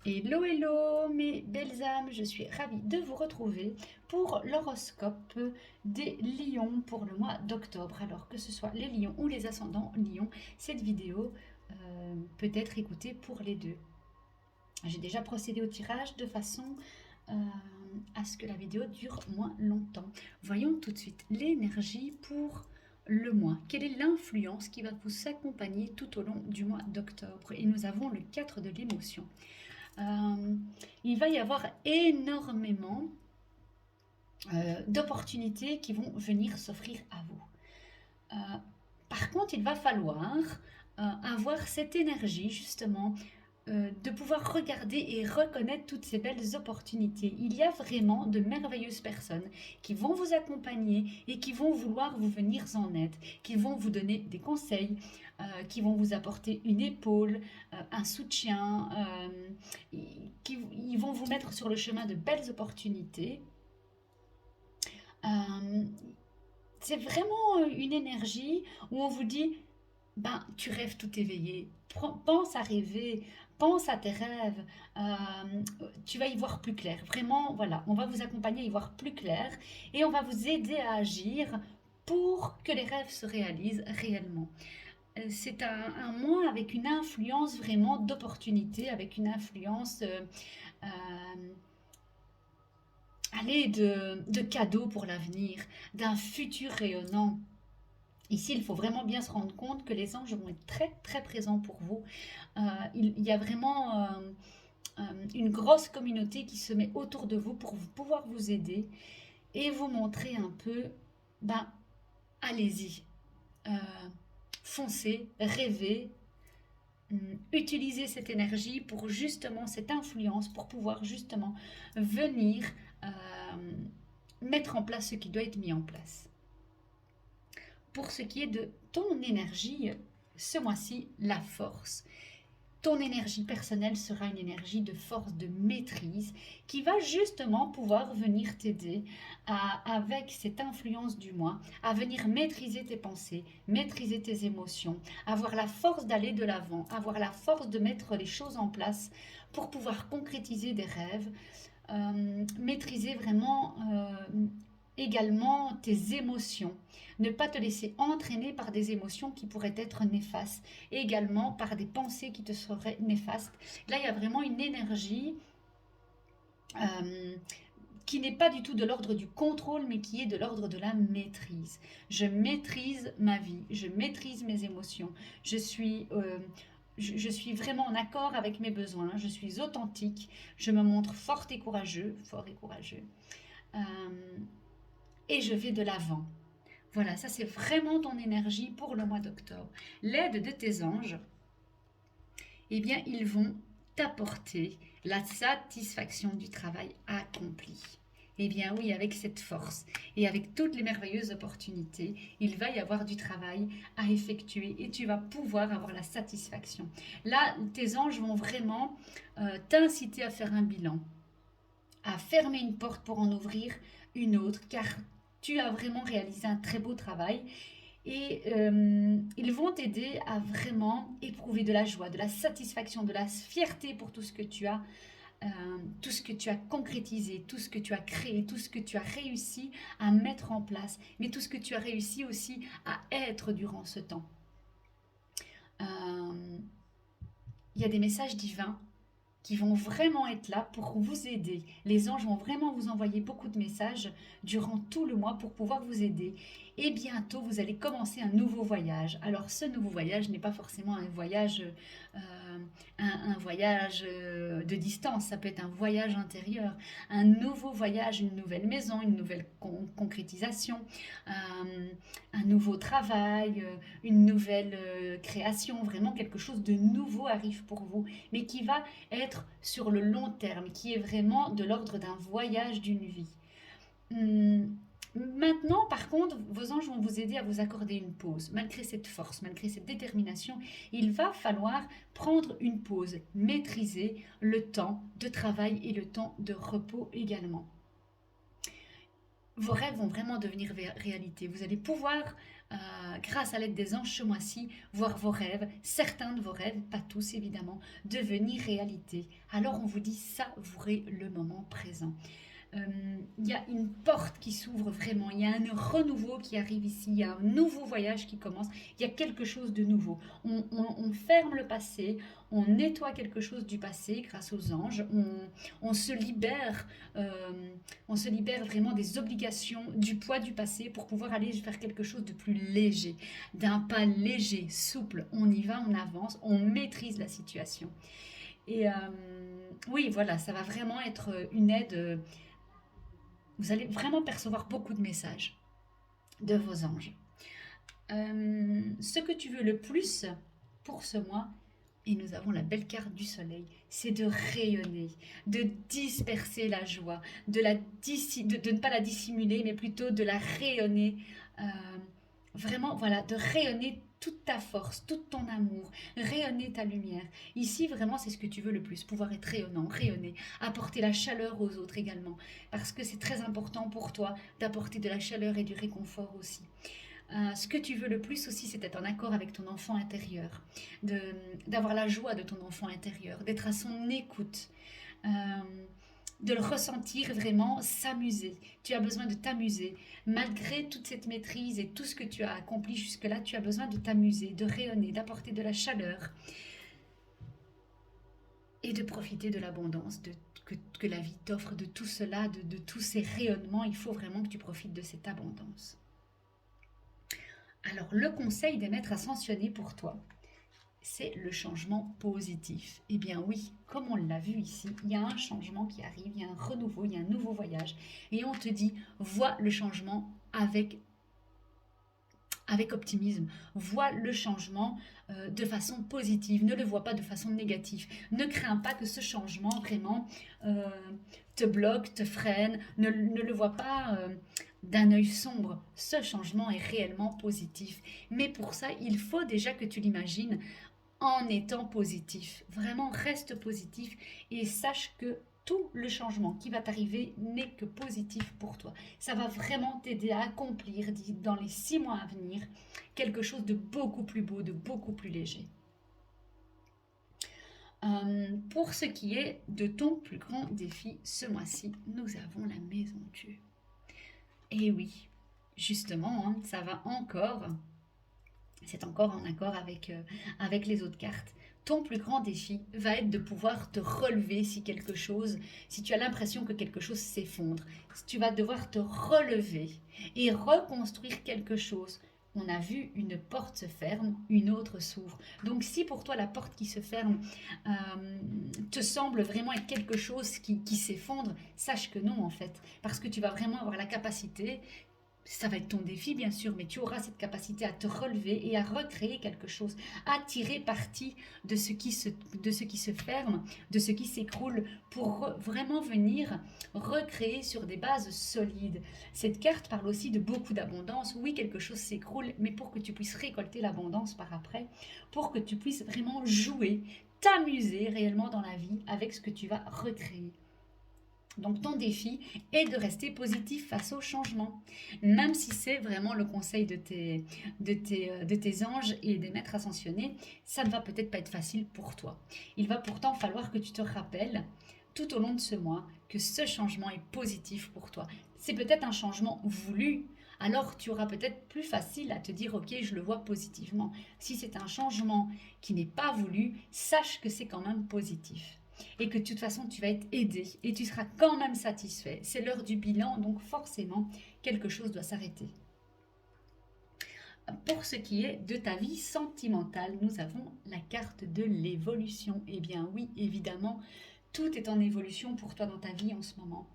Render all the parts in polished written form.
Hello, hello mes belles âmes, je suis ravie de vous retrouver pour l'horoscope des lions pour le mois d'octobre. Alors que ce soit les lions ou les ascendants lions, cette vidéo peut être écoutée pour les deux. J'ai déjà procédé au tirage de façon euh, à ce que la vidéo dure moins longtemps. Voyons tout de suite l'énergie pour le mois. Quelle est l'influence qui va vous accompagner tout au long du mois d'octobre? Et nous avons le 4 de l'émotion. Il va y avoir énormément d'opportunités qui vont venir s'offrir à vous. Par contre, il va falloir avoir cette énergie justement de pouvoir regarder et reconnaître toutes ces belles opportunités. Il y a vraiment de merveilleuses personnes qui vont vous accompagner et qui vont vouloir vous venir en aide, qui vont vous donner des conseils, qui vont vous apporter une épaule, un soutien, ils vont vous mettre sur le chemin de belles opportunités. Euh, c'est vraiment une énergie où on vous dit, ben, tu rêves tout éveillé, pense à rêver, pense à tes rêves, tu vas y voir plus clair. Vraiment, voilà, on va vous accompagner à y voir plus clair et on va vous aider à agir pour que les rêves se réalisent réellement. C'est un mois avec une influence vraiment d'opportunité, avec une influence allez, de cadeaux pour l'avenir, d'un futur rayonnant. Ici, il faut vraiment bien se rendre compte que les anges vont être très très présents pour vous. Il y a vraiment une grosse communauté qui se met autour de vous pour pouvoir vous aider et vous montrer un peu, ben, allez-y, euh, foncez, rêvez, utilisez cette énergie pour justement cette influence, pour pouvoir justement venir mettre en place ce qui doit être mis en place. Pour ce qui est de ton énergie, ce mois-ci, la force. Ton énergie personnelle sera une énergie de force, de maîtrise, qui va justement pouvoir venir t'aider avec cette influence du moi, à venir maîtriser tes pensées, maîtriser tes émotions, avoir la force d'aller de l'avant, avoir la force de mettre les choses en place pour pouvoir concrétiser des rêves, maîtriser vraiment également tes émotions. Ne pas te laisser entraîner par des émotions qui pourraient être néfastes et également par des pensées qui te seraient néfastes. Là, il y a vraiment une énergie euh, qui n'est pas du tout de l'ordre du contrôle, mais qui est de l'ordre de la maîtrise. Je maîtrise ma vie, je maîtrise mes émotions, je suis vraiment en accord avec mes besoins, je suis authentique, je me montre fort et courageux, fort et courageux, euh, et je vais de l'avant. Voilà, ça c'est vraiment ton énergie pour le mois d'octobre. L'aide de tes anges, eh bien, ils vont t'apporter la satisfaction du travail accompli. Eh bien oui, avec cette force et avec toutes les merveilleuses opportunités, il va y avoir du travail à effectuer et tu vas pouvoir avoir la satisfaction. Là, tes anges vont vraiment t'inciter à faire un bilan, à fermer une porte pour en ouvrir une autre, car tu as vraiment réalisé un très beau travail et ils vont t'aider à vraiment éprouver de la joie, de la satisfaction, de la fierté pour tout ce que tu as, tout ce que tu as concrétisé, tout ce que tu as créé, tout ce que tu as réussi à mettre en place, mais tout ce que tu as réussi aussi à être durant ce temps. Euh, Il y a des messages divins qui vont vraiment être là pour vous aider. Les anges vont vraiment vous envoyer beaucoup de messages durant tout le mois pour pouvoir vous aider. Et bientôt, vous allez commencer un nouveau voyage. Alors, ce nouveau voyage n'est pas forcément un voyage, un voyage de distance. Ça peut être un voyage intérieur, un nouveau voyage, une nouvelle maison, une nouvelle concrétisation, un nouveau travail, une nouvelle création. Vraiment, quelque chose de nouveau arrive pour vous, mais qui va être sur le long terme, qui est vraiment de l'ordre d'un voyage d'une vie. Maintenant, par contre, vos anges vont vous aider à vous accorder une pause. Malgré cette force, malgré cette détermination, il va falloir prendre une pause, maîtriser le temps de travail et le temps de repos également. Vos rêves vont vraiment devenir réalité. Vous allez pouvoir grâce à l'aide des anges ce mois-ci, voir vos rêves, certains de vos rêves, pas tous évidemment, devenir réalité. Alors on vous dit savourez le moment présent. Il y a une porte qui s'ouvre vraiment, il y a un renouveau qui arrive ici, il y a un nouveau voyage qui commence, il y a quelque chose de nouveau. On ferme le passé, on nettoie quelque chose du passé grâce aux anges, on se libère, vraiment des obligations, du poids du passé pour pouvoir aller faire quelque chose de plus léger, d'un pas léger, souple. On y va, on avance, on maîtrise la situation. Et oui, voilà, ça va vraiment être une aide. Vous allez vraiment percevoir beaucoup de messages de vos anges. Ce que tu veux le plus pour ce mois, et nous avons la belle carte du soleil, c'est de rayonner, de disperser la joie, de ne pas la dissimuler, mais plutôt de la rayonner. euh, Vraiment, voilà, de rayonner toute ta force, tout ton amour, rayonner ta lumière. Ici, vraiment, c'est ce que tu veux le plus, pouvoir être rayonnant, rayonner, apporter la chaleur aux autres également, parce que c'est très important pour toi d'apporter de la chaleur et du réconfort aussi. Ce que tu veux le plus aussi, c'est d'être en accord avec ton enfant intérieur, d'avoir la joie de ton enfant intérieur, d'être à son écoute, euh, de le ressentir vraiment, s'amuser. Tu as besoin de t'amuser. Malgré toute cette maîtrise et tout ce que tu as accompli jusque-là, tu as besoin de t'amuser, de rayonner, d'apporter de la chaleur et de profiter de l'abondance que la vie t'offre, de tout cela, de tous ces rayonnements. Il faut vraiment que tu profites de cette abondance. Alors, le conseil des maîtres ascensionnés pour toi, c'est le changement positif. Eh bien oui, comme on l'a vu ici, il y a un changement qui arrive, il y a un renouveau, il y a un nouveau voyage. Et on te dit, vois le changement avec optimisme, vois le changement de façon positive, ne le vois pas de façon négative. Ne crains pas que ce changement vraiment euh, te bloque, te freine, ne le vois pas d'un œil sombre. Ce changement est réellement positif. Mais pour ça, il faut déjà que tu l'imagines en étant positif. Vraiment, reste positif et sache que tout le changement qui va t'arriver n'est que positif pour toi. Ça va vraiment t'aider à accomplir dans les 6 mois à venir quelque chose de beaucoup plus beau, de beaucoup plus léger. Pour ce qui est de ton plus grand défi ce mois-ci, nous avons la maison Dieu. Et oui, justement, hein, ça va encore, c'est encore en accord avec les autres cartes. Ton plus grand défi va être de pouvoir te relever si tu as l'impression que quelque chose s'effondre. Tu vas devoir te relever et reconstruire quelque chose. On a vu une porte se ferme, une autre s'ouvre. Donc si pour toi la porte qui se ferme te semble vraiment être quelque chose qui s'effondre, sache que non en fait. Parce que tu vas vraiment avoir la capacité, ça va être ton défi bien sûr, mais tu auras cette capacité à te relever et à recréer quelque chose, à tirer parti de ce qui se ferme, de ce qui s'écroule, pour vraiment venir recréer sur des bases solides. Cette carte parle aussi de beaucoup d'abondance. Oui, quelque chose s'écroule, mais pour que tu puisses récolter l'abondance par après, pour que tu puisses vraiment jouer, t'amuser réellement dans la vie avec ce que tu vas recréer. Donc ton défi est de rester positif face au changement, même si c'est vraiment le conseil de tes anges et des maîtres ascensionnés, ça ne va peut-être pas être facile pour toi. Il va pourtant falloir que tu te rappelles tout au long de ce mois que ce changement est positif pour toi. C'est peut-être un changement voulu, alors tu auras peut-être plus facile à te dire ok, je le vois positivement. Si c'est un changement qui n'est pas voulu, sache que c'est quand même positif et que de toute façon tu vas être aidé et tu seras quand même satisfait. C'est l'heure du bilan, donc forcément quelque chose doit s'arrêter. Pour ce qui est de ta vie sentimentale, nous avons la carte de l'évolution. Eh bien oui, évidemment, tout est en évolution pour toi dans ta vie en ce moment.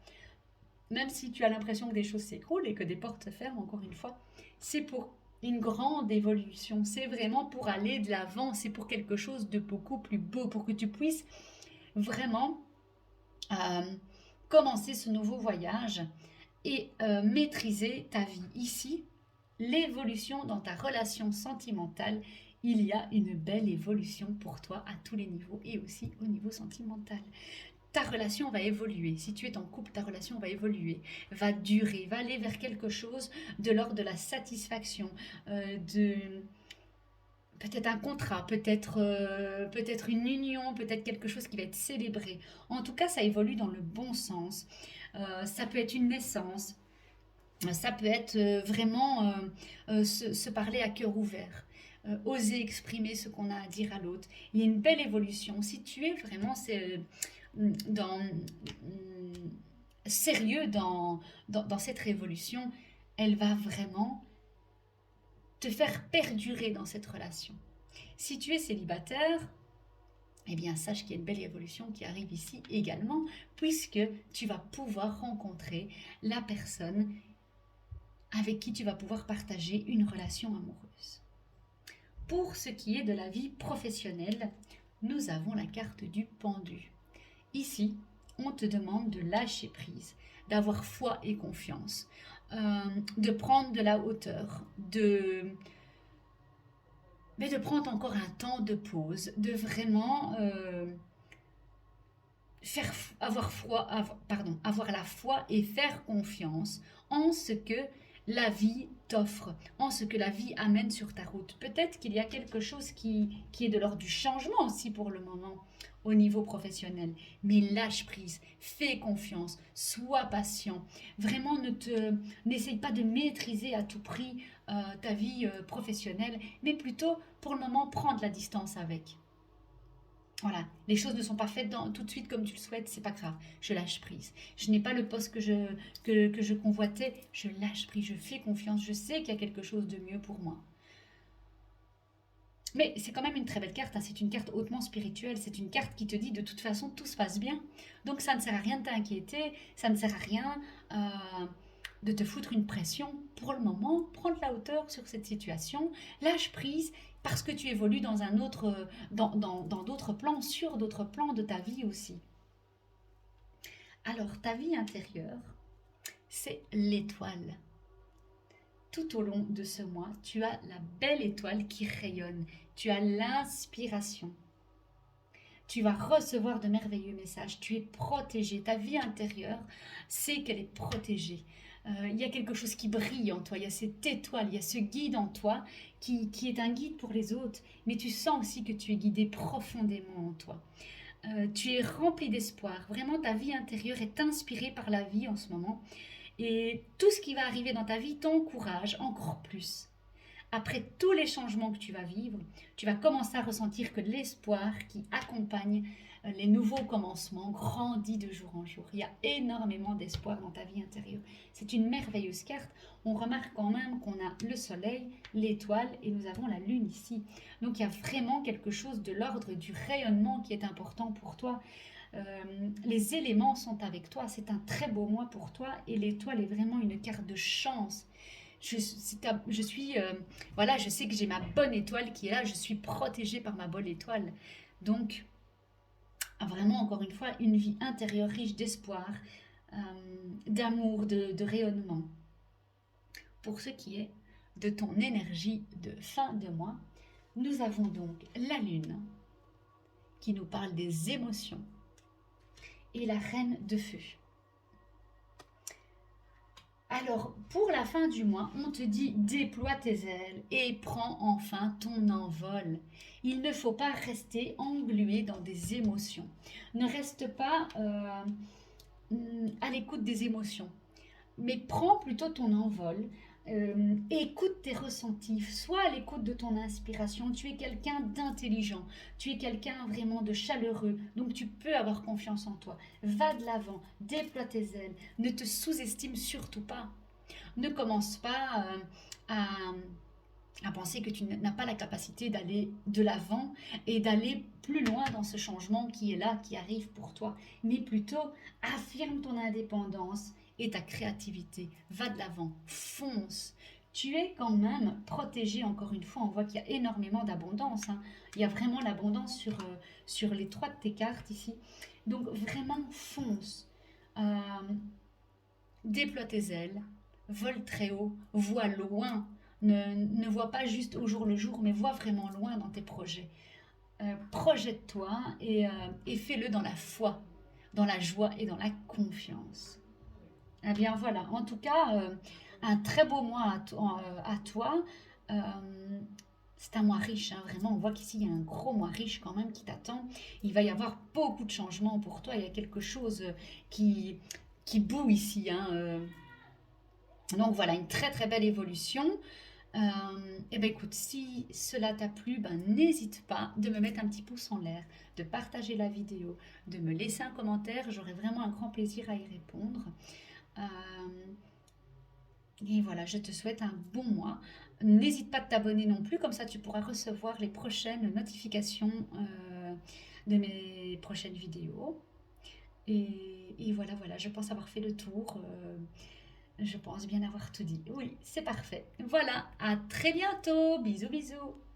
Même si tu as l'impression que des choses s'écroulent et que des portes se ferment, encore une fois, c'est pour une grande évolution. C'est vraiment pour aller de l'avant, c'est pour quelque chose de beaucoup plus beau, pour que tu puisses vraiment commencer ce nouveau voyage et maîtriser ta vie. Ici, l'évolution dans ta relation sentimentale, il y a une belle évolution pour toi à tous les niveaux et aussi au niveau sentimental. ta relation va évoluer. Si tu es en couple, ta relation va évoluer, va durer, va aller vers quelque chose de l'ordre de la satisfaction, de peut-être un contrat, peut-être une union, peut-être quelque chose qui va être célébré. En tout cas, ça évolue dans le bon sens. Ça peut être une naissance, ça peut être vraiment se parler à cœur ouvert, oser exprimer ce qu'on a à dire à l'autre. Il y a une belle évolution. Si tu es vraiment sérieux dans cette révolution, elle va vraiment te faire perdurer dans cette relation. Si tu es célibataire, eh bien sache qu'il y a une belle évolution qui arrive ici également, puisque tu vas pouvoir rencontrer la personne avec qui tu vas pouvoir partager une relation amoureuse. Pour ce qui est de la vie professionnelle, nous avons la carte du pendu. Ici, on te demande de lâcher prise, d'avoir foi et confiance, de prendre de la hauteur, mais de prendre encore un temps de pause, de vraiment avoir la foi et faire confiance en ce que la vie t'offre, en ce que la vie amène sur ta route. Peut-être qu'il y a quelque chose qui est de l'ordre du changement aussi pour le moment au niveau professionnel. Mais lâche prise, fais confiance, sois patient. Vraiment, n'essaye pas de maîtriser à tout prix ta vie professionnelle, mais plutôt pour le moment prendre la distance avec. Voilà, les choses ne sont pas faites tout de suite comme tu le souhaites, c'est pas grave, je lâche prise. Je n'ai pas le poste que je convoitais, je lâche prise, je fais confiance, je sais qu'il y a quelque chose de mieux pour moi. Mais c'est quand même une très belle carte, hein. C'est une carte hautement spirituelle, c'est une carte qui te dit de toute façon tout se passe bien. Donc ça ne sert à rien de t'inquiéter, ça ne sert à rien de te foutre une pression. Pour le moment, prends de la hauteur sur cette situation, lâche prise parce que tu évolues dans d'autres plans, sur d'autres plans de ta vie aussi. Alors ta vie intérieure, c'est l'étoile. Tout au long de ce mois, tu as la belle étoile qui rayonne. Tu as l'inspiration. Tu vas recevoir de merveilleux messages. Tu es protégé. Ta vie intérieure sait qu'elle est protégée. Il y a quelque chose qui brille en toi. Il y a cette étoile, il y a ce guide en toi qui est un guide pour les autres. Mais tu sens aussi que tu es guidé profondément en toi. Tu es rempli d'espoir. Vraiment, ta vie intérieure est inspirée par la vie en ce moment. Et tout ce qui va arriver dans ta vie t'encourage encore plus. Après tous les changements que tu vas vivre, tu vas commencer à ressentir que l'espoir qui accompagne les nouveaux commencements grandit de jour en jour. Il y a énormément d'espoir dans ta vie intérieure. C'est une merveilleuse carte. On remarque quand même qu'on a le soleil, l'étoile et nous avons la lune ici. Donc il y a vraiment quelque chose de l'ordre du rayonnement qui est important pour toi. Les éléments sont avec toi, c'est un très beau mois pour toi et l'étoile est vraiment une carte de chance. Voilà, je sais que j'ai ma bonne étoile qui est là, je suis protégée par ma bonne étoile. Donc, vraiment, encore une fois, une vie intérieure riche d'espoir, d'amour, de rayonnement. Pour ce qui est de ton énergie de fin de mois, nous avons donc la lune qui nous parle des émotions et la reine de feu. Alors, pour la fin du mois, on te dit déploie tes ailes et prends enfin ton envol. Il ne faut pas rester englué dans des émotions. Ne reste pas à l'écoute des émotions, mais prends plutôt ton envol. Écoute tes ressentis, sois à l'écoute de ton inspiration. Tu es quelqu'un d'intelligent, tu es quelqu'un vraiment de chaleureux, donc tu peux avoir confiance en toi. Va de l'avant, déploie tes ailes, ne te sous-estime surtout pas. Ne commence pas à penser que tu n'as pas la capacité d'aller de l'avant et d'aller plus loin dans ce changement qui est là, qui arrive pour toi, mais plutôt affirme ton indépendance et ta créativité. Va de l'avant, fonce. Tu es quand même protégé, encore une fois, on voit qu'il y a énormément d'abondance. Hein. Il y a vraiment l'abondance sur les 3 de tes cartes ici. Donc vraiment, fonce. Déploie tes ailes, vole très haut, vois loin. Ne vois pas juste au jour le jour, mais vois vraiment loin dans tes projets. Projette-toi et fais-le dans la foi. dans la joie et dans la confiance. Eh bien voilà, en tout cas, un très beau mois à toi. Euh, c'est un mois riche, hein, vraiment. On voit qu'ici, il y a un gros mois riche quand même qui t'attend. Il va y avoir beaucoup de changements pour toi. Il y a quelque chose qui, qui bout ici, hein. Donc voilà, une très très belle évolution. Et ben écoute, si cela t'a plu, ben n'hésite pas de me mettre un petit pouce en l'air, de partager la vidéo, de me laisser un commentaire. J'aurai vraiment un grand plaisir à y répondre. Euh, et voilà, je te souhaite un bon mois. N'hésite pas de t'abonner non plus, comme ça tu pourras recevoir les prochaines notifications de mes prochaines vidéos. Et voilà, voilà, je pense avoir fait le tour. Je pense bien avoir tout dit. Oui, c'est parfait. Voilà, à très bientôt. Bisous, bisous.